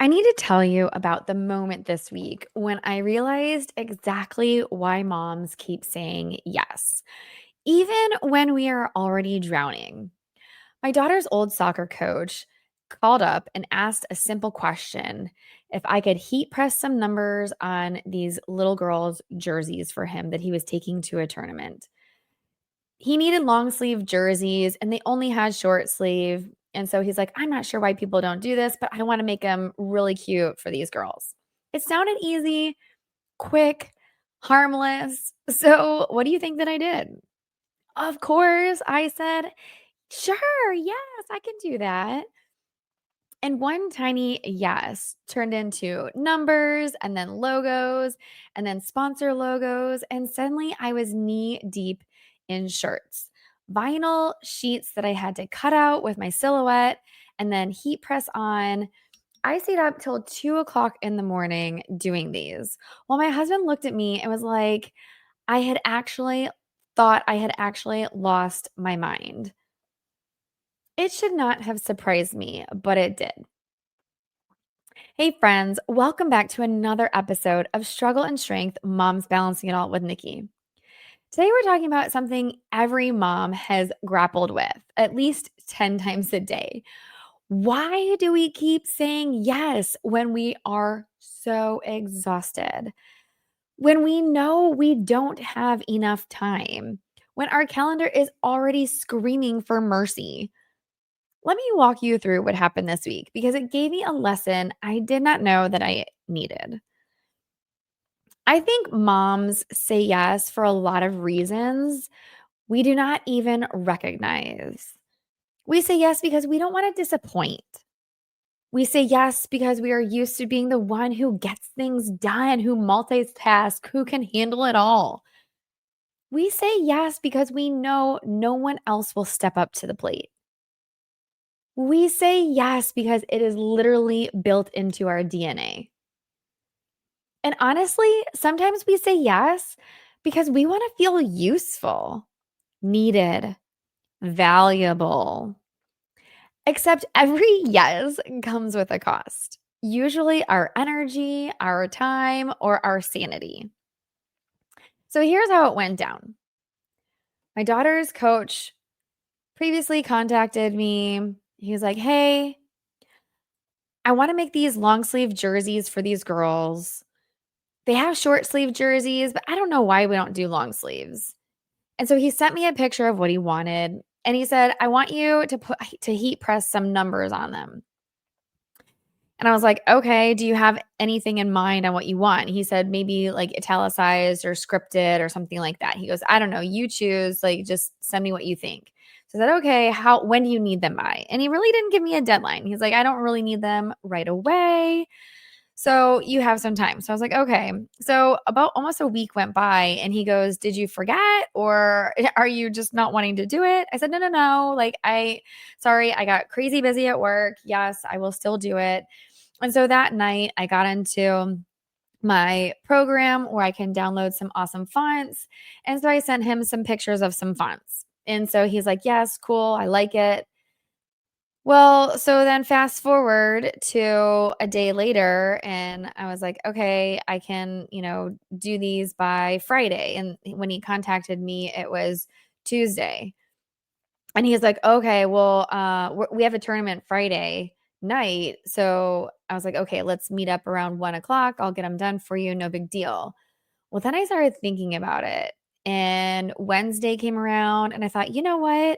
I need to tell you about the moment this week when I realized exactly why moms keep saying yes, even when we are already drowning. My daughter's old soccer coach called up and asked a simple question if I could heat press some numbers on these little girls' jerseys for him that he was taking to a tournament. He needed long sleeve jerseys and they only had short sleeve. And so he's like, I'm not sure why people don't do this, but I want to make them really cute for these girls. It sounded easy, quick, harmless. So, what do you think that I did? Of course, I said, sure, yes, I can do that. And one tiny yes turned into numbers and then logos and then sponsor logos. And suddenly I was knee deep in shirts, vinyl sheets that I had to cut out with my silhouette and then heat press on. I stayed up till 2 o'clock in the morning doing these. While my husband looked at me and was like, I had actually thought I had actually lost my mind. It should not have surprised me, but it did. Hey, friends, welcome back to another episode of Struggle and Strength Moms Balancing It All with Nikki. Today, we're talking about something every mom has grappled with at least 10 times a day. Why do we keep saying yes when we are so exhausted? When we know we don't have enough time? When our calendar is already screaming for mercy? Let me walk you through what happened this week because it gave me a lesson I did not know that I needed. I think moms say yes for a lot of reasons we do not even recognize. We say yes because we don't want to disappoint. We say yes because we are used to being the one who gets things done, who multitasks, who can handle it all. We say yes because we know no one else will step up to the plate. We say yes because it is literally built into our DNA. And honestly, sometimes we say yes because we want to feel useful, needed, valuable. Except every yes comes with a cost, usually our energy, our time, or our sanity. So here's how it went down. My daughter's coach previously contacted me. He was like, hey, I want to make these long sleeve jerseys for these girls. They have short sleeve jerseys, but I don't know why we don't do long sleeves. And so he sent me a picture of what he wanted. And he said, I want you to heat press some numbers on them. And I was like, okay, do you have anything in mind on what you want? He said, maybe like italicized or scripted or something like that. He goes, I don't know, you choose, like, just send me what you think. So I said, okay, when do you need them by? And he really didn't give me a deadline. He's like, I don't really need them right away. So you have some time. So I was like, okay. So about almost a week went by and he goes, did you forget or are you just not wanting to do it? I said, no, no, no. Like, sorry, I got crazy busy at work. Yes, I will still do it. And so that night I got into my program where I can download some awesome fonts. And so I sent him some pictures of some fonts. And so he's like, yes, cool. I like it. Well, so then fast forward to a day later, and I was like, okay, I can, do these by Friday. And when he contacted me, it was Tuesday. And he's like, okay, well, we have a tournament Friday night. So I was like, okay, let's meet up around 1 o'clock. I'll get them done for you. No big deal. Well, then I started thinking about it. And Wednesday came around, and I thought, you know what?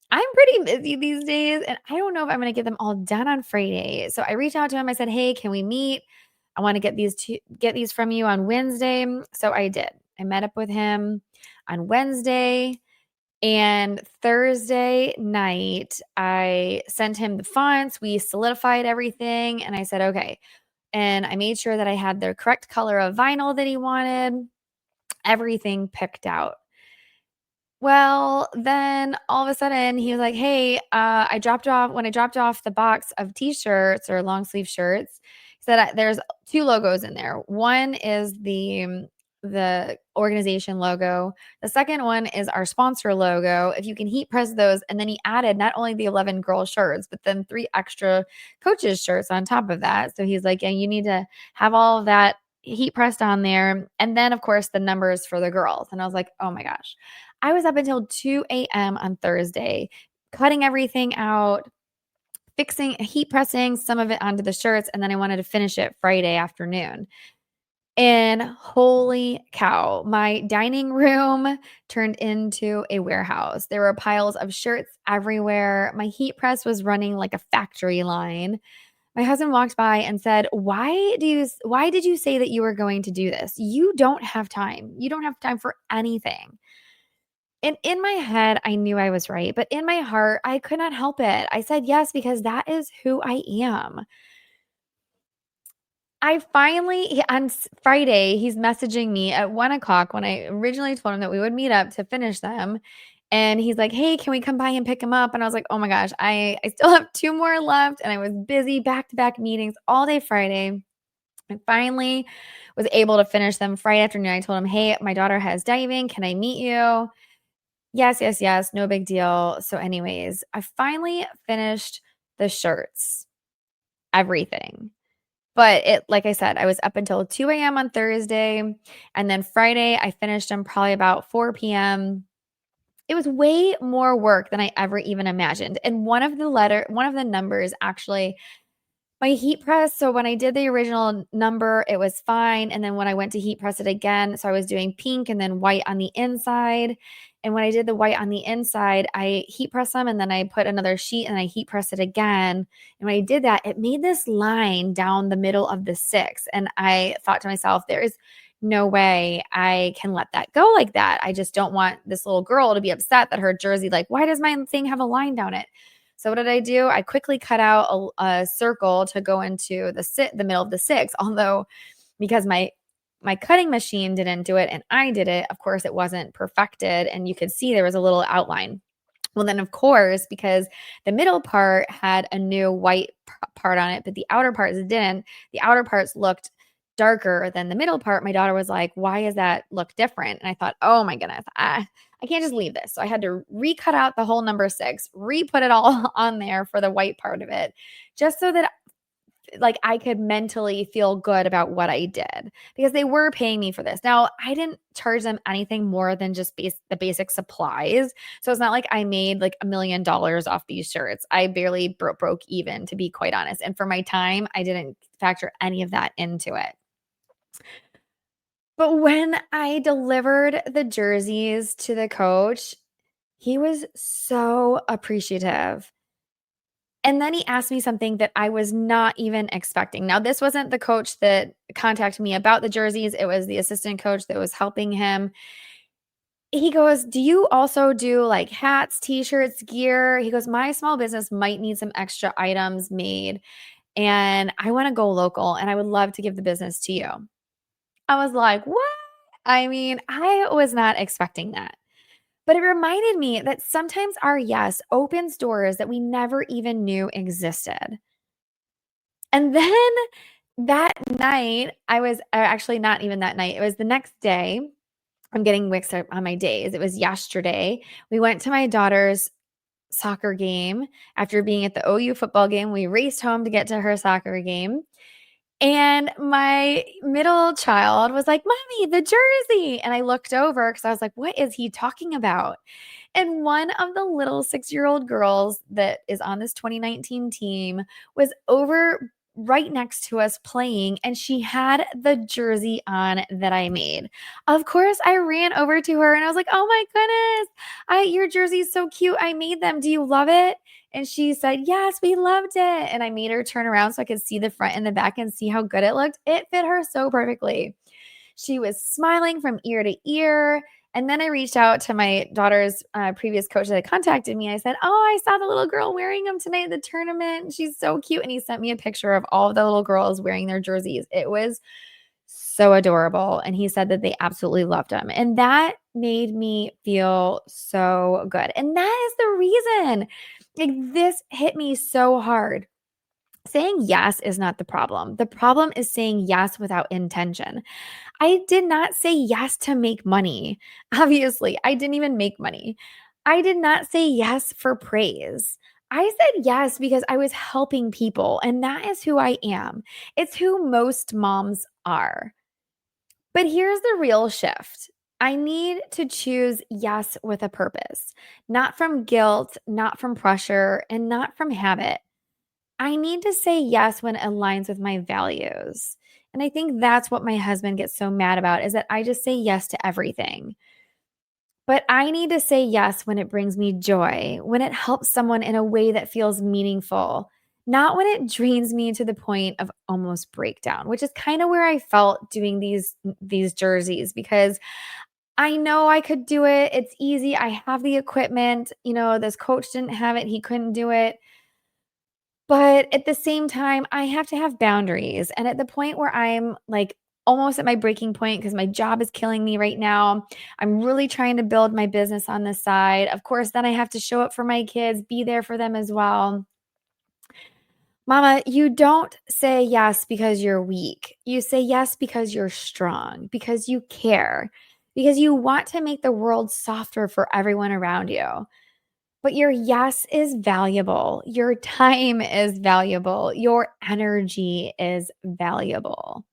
I'm pretty busy these days, and I don't know if I'm gonna get them all done on Friday. So I reached out to him. I said, "Hey, can we meet? I want to get these from you on Wednesday." So I did. I met up with him on Wednesday, and Thursday night I sent him the fonts. We solidified everything, and I said, "Okay." And I made sure that I had the correct color of vinyl that he wanted. Everything picked out. Well, then all of a sudden he was like, "Hey, when I dropped off the box of t-shirts or long sleeve shirts, he said there's two logos in there. One is the the organization logo. The second one is our sponsor logo. If you can heat press those, and then he added not only the 11 girl shirts, but then 3 extra coaches shirts on top of that. So he's like, yeah, you need to have all of that heat pressed on there. And then of course the numbers for the girls. And I was like, oh my gosh. I was up until 2 a.m. on Thursday, cutting everything out, fixing, heat pressing some of it onto the shirts. And then I wanted to finish it Friday afternoon. And holy cow, my dining room turned into a warehouse. There were piles of shirts everywhere. My heat press was running like a factory line. My husband walked by and said, why did you say that you were going to do this? You don't have time. You don't have time for anything." And in my head, I knew I was right, but in my heart, I could not help it. I said yes because that is who I am. I finally on Friday, he's messaging me at 1 o'clock when I originally told him that we would meet up to finish them. And he's like, "Hey, can we come by and pick them up?" And I was like, "Oh my gosh, I still have 2 more left." And I was busy back-to-back meetings all day Friday. I finally was able to finish them Friday afternoon. I told him, "Hey, my daughter has diving. Can I meet you?" Yes, yes, yes. No big deal. So, anyways, I finally finished the shirts, everything. But like I said, I was up until 2 a.m. on Thursday. And then Friday, I finished them probably about 4 p.m. It was way more work than I ever even imagined. And one of the numbers actually, my heat press, so when I did the original number, it was fine, and then when I went to heat press it again, so I was doing pink and then white on the inside, and when I did the white on the inside, I heat press them, and then I put another sheet, and I heat press it again, and when I did that, it made this line down the middle of the 6, and I thought to myself, "There is no way I can let that go like that. I just don't want this little girl to be upset that her jersey, like, why does my thing have a line down it?" So what did I do? I quickly cut out a circle to go into the middle of the 6. Although because my cutting machine didn't do it and I did it, of course it wasn't perfected, and you could see there was a little outline. Well, then of course, because the middle part had a new white part on it, but the outer parts didn't. The outer parts looked darker than the middle part. My daughter was like, "Why does that look different?" And I thought, "Oh my goodness, I can't just leave this." So I had to recut out the whole number 6, re-put it all on there for the white part of it, just so that like I could mentally feel good about what I did, because they were paying me for this. Now, I didn't charge them anything more than just the basic supplies. So it's not like I made like $1 million off these shirts. I barely broke even, to be quite honest. And for my time, I didn't factor any of that into it. But when I delivered the jerseys to the coach, he was so appreciative. And then he asked me something that I was not even expecting. Now, this wasn't the coach that contacted me about the jerseys, it was the assistant coach that was helping him. He goes, "Do you also do like hats, t-shirts, gear?" He goes, "My small business might need some extra items made, and I want to go local, and I would love to give the business to you." I was like, "What?" I mean, I was not expecting that. But it reminded me that sometimes our yes opens doors that we never even knew existed. And then that night, I was actually not even that night, it was the next day. I'm getting mixed up on my days. It was yesterday. We went to my daughter's soccer game after being at the OU football game. We raced home to get to her soccer game. And my middle child was like, "Mommy, the jersey." And I looked over because I was like, "What is he talking about?" And one of the little 6-year-old girls that is on this 2019 team was over right next to us playing, and she had the jersey on that I made. Of course, I ran over to her and I was like, "Oh my goodness, your jersey is so cute. I made them. Do you love it?" And she said, "Yes, we loved it." And I made her turn around so I could see the front and the back and see how good it looked. It fit her so perfectly. She was smiling from ear to ear. And then I reached out to my daughter's previous coach that had contacted me. I said, "Oh, I saw the little girl wearing them tonight at the tournament. She's so cute." And he sent me a picture of all of the little girls wearing their jerseys. It was so adorable. And he said that they absolutely loved them. And that made me feel so good. And that is the reason, like, this hit me so hard. saying yes is not the problem. The problem is saying yes without intention. I did not say yes to make money. Obviously, I didn't even make money. I did not say yes for praise. I said yes because I was helping people, and that is who I am. It's who most moms are. But here's the real shift. I need to choose yes with a purpose, not from guilt, not from pressure, and not from habit. I need to say yes when it aligns with my values. And I think that's what my husband gets so mad about is that I just say yes to everything. But I need to say yes when it brings me joy, when it helps someone in a way that feels meaningful, not when it drains me to the point of almost breakdown, which is kind of where I felt doing these jerseys because I know I could do it. It's easy. I have the equipment. This coach didn't have it. He couldn't do it. But at the same time, I have to have boundaries. And at the point where I'm like almost at my breaking point because my job is killing me right now, I'm really trying to build my business on the side. Of course, then I have to show up for my kids, be there for them as well. Mama, you don't say yes because you're weak. You say yes because you're strong, because you care, because you want to make the world softer for everyone around you. But your yes is valuable. Your time is valuable. Your energy is valuable.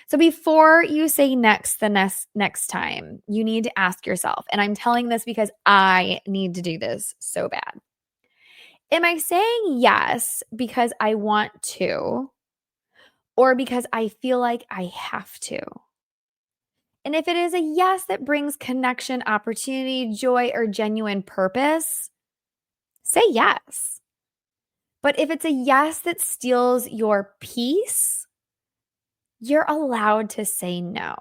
So before you say next time, you need to ask yourself, and I'm telling this because I need to do this so bad. Am I saying yes because I want to or because I feel like I have to? And if it is a yes that brings connection, opportunity, joy, or genuine purpose, say yes. But if it's a yes that steals your peace, you're allowed to say no.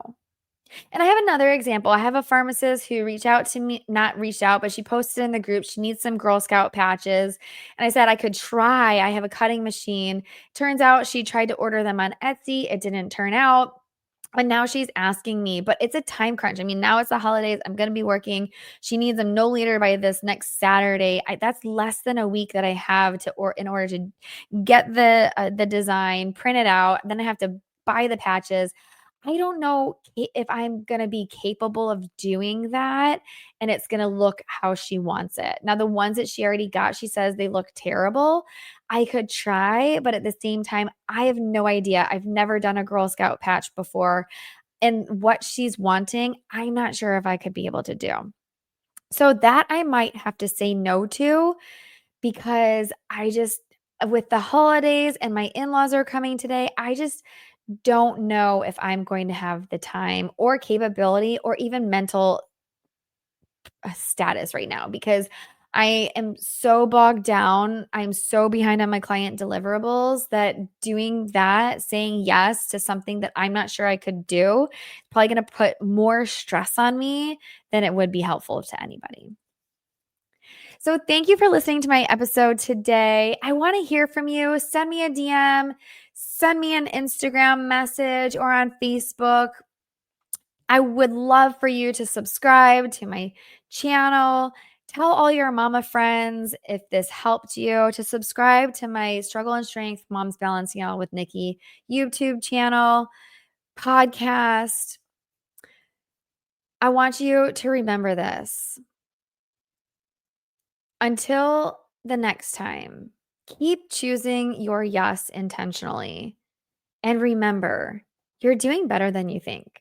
And I have another example. I have a pharmacist who reached out to me, not reached out, but she posted in the group. She needs some Girl Scout patches. And I said I could try. I have a cutting machine. Turns out she tried to order them on Etsy. It didn't turn out. And now she's asking me, but it's a time crunch. I mean, now it's the holidays. I'm going to be working. She needs them no later by this next Saturday. That's less than a week that I have in order to get the design, print it out. Then I have to buy the patches. I don't know if I'm going to be capable of doing that and it's going to look how she wants it. Now, the ones that she already got, she says they look terrible. I could try, but at the same time, I have no idea. I've never done a Girl Scout patch before. And what she's wanting, I'm not sure if I could be able to do. So that I might have to say no to because with the holidays and my in laws are coming today, I just don't know if I'm going to have the time or capability or even mental status right now because I am so bogged down. I'm so behind on my client deliverables that doing that, saying yes to something that I'm not sure I could do, is probably going to put more stress on me than it would be helpful to anybody. So, thank you for listening to my episode today. I want to hear from you. Send me a DM, send me an Instagram message or on Facebook. I would love for you to subscribe to my channel. Tell all your mama friends if this helped you to subscribe to my Struggle and Strength Moms Balancing Out with Nikki YouTube channel, podcast. I want you to remember this. Until the next time, keep choosing your yes intentionally. And remember, you're doing better than you think.